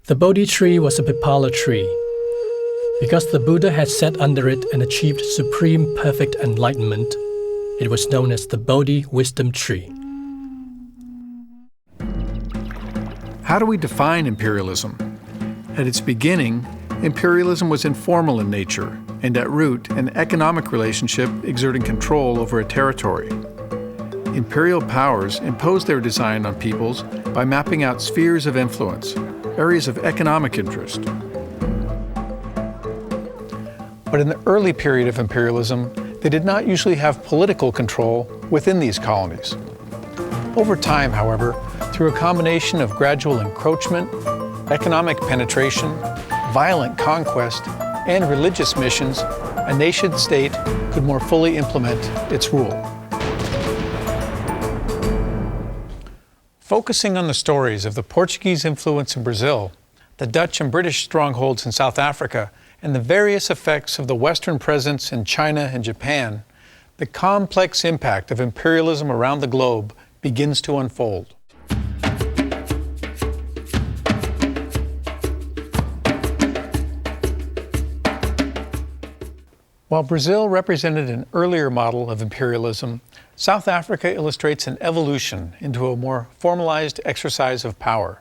The Bodhi tree was a Pipala tree. Because the Buddha had sat under it and achieved supreme perfect enlightenment, it was known as the Bodhi wisdom tree. How do we define imperialism? At its beginning, imperialism was informal in nature and at root an economic relationship exerting control over a territory. Imperial powers imposed their design on peoples by mapping out spheres of influence, areas of economic interest. But in the early period of imperialism, they did not usually have political control within these colonies. Over time, however, through a combination of gradual encroachment, economic penetration, violent conquest, and religious missions, a nation-state could more fully implement its rule. Focusing on the stories of the Portuguese influence in Brazil, the Dutch and British strongholds in South Africa, and the various effects of the Western presence in China and Japan, the complex impact of imperialism around the globe begins to unfold. While Brazil represented an earlier model of imperialism, South Africa illustrates an evolution into a more formalized exercise of power.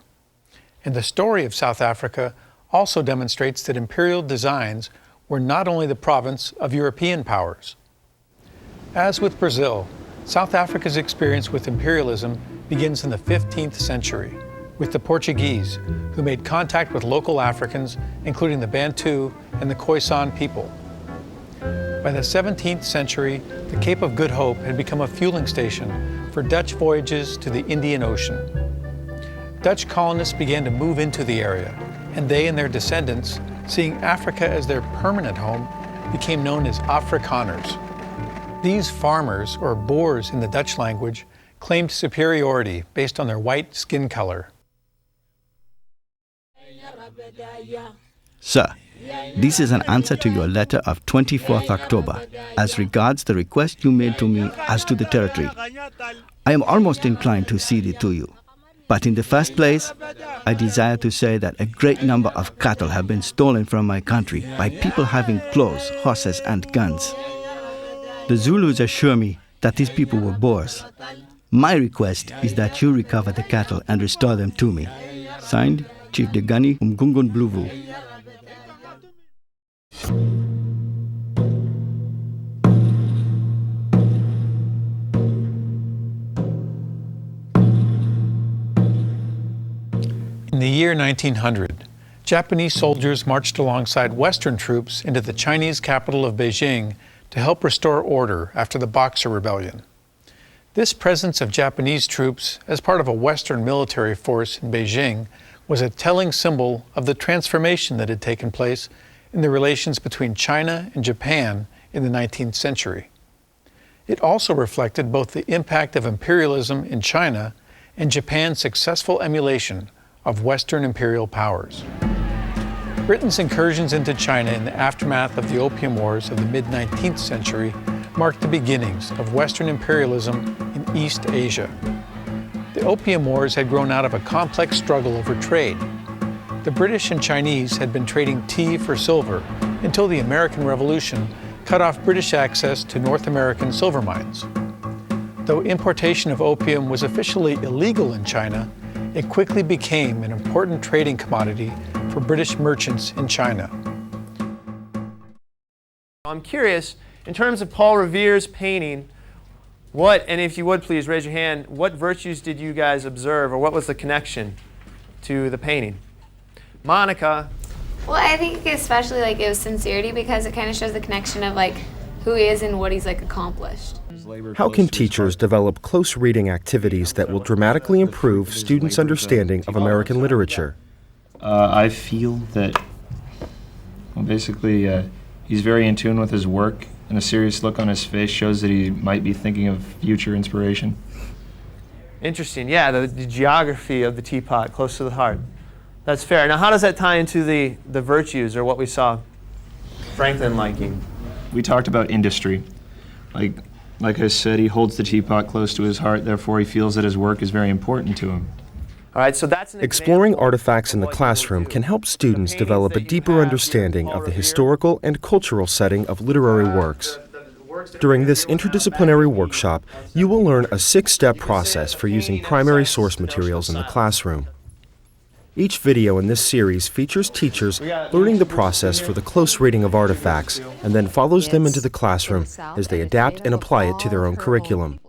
And the story of South Africa also demonstrates that imperial designs were not only the province of European powers. As with Brazil, South Africa's experience with imperialism begins in the 15th century with the Portuguese, who made contact with local Africans, including the Bantu and the Khoisan people. By the 17th century, the Cape of Good Hope had become a fueling station for Dutch voyages to the Indian Ocean. Dutch colonists began to move into the area, and they and their descendants, seeing Africa as their permanent home, became known as Afrikaners. These farmers, or Boers in the Dutch language, claimed superiority based on their white skin color. Sir, this is an answer to your letter of 24th October, as regards the request you made to me as to the territory. I am almost inclined to cede it to you. But in the first place, I desire to say that a great number of cattle have been stolen from my country by people having clothes, horses, and guns. The Zulus assure me that these people were Boers. My request is that you recover the cattle and restore them to me. Signed, Chief Degani Umgungun Bluvu. In the year 1900, Japanese soldiers marched alongside Western troops into the Chinese capital of Beijing to help restore order after the Boxer Rebellion. This presence of Japanese troops as part of a Western military force in Beijing was a telling symbol of the transformation that had taken place in the relations between China and Japan in the 19th century. It also reflected both the impact of imperialism in China and Japan's successful emulation of Western imperial powers. Britain's incursions into China in the aftermath of the Opium Wars of the mid-19th century marked the beginnings of Western imperialism in East Asia. The Opium Wars had grown out of a complex struggle over trade. The British and Chinese had been trading tea for silver until the American Revolution cut off British access to North American silver mines. Though importation of opium was officially illegal in China, it quickly became an important trading commodity for British merchants in China. I'm curious, in terms of Paul Revere's painting, what, and if you would please raise your hand, what virtues did you guys observe, or what was the connection to the painting? Monica? Well, I think especially it was sincerity, because it kind of shows the connection of who he is and what he's accomplished. How can teachers develop close reading activities that will dramatically improve students' understanding of American literature? I feel that, basically, he's very in tune with his work, and a serious look on his face shows that he might be thinking of future inspiration. Interesting. Yeah, the geography of the teapot, close to the heart. That's fair. Now, how does that tie into the virtues, or what we saw Franklin liking? We talked about industry. Like I said, he holds the teapot close to his heart, therefore he feels that his work is very important to him. All right, so that's an Exploring example artifacts in of the what you classroom will do. can help students The develop a paintings that you deeper have understanding here, of the Paul historical and cultural setting of literary works. During this interdisciplinary workshop, you will learn a 6-step process for using primary source materials in the classroom. Each video in this series features teachers learning the process for the close reading of artifacts and then follows them into the classroom as they adapt and apply it to their own curriculum.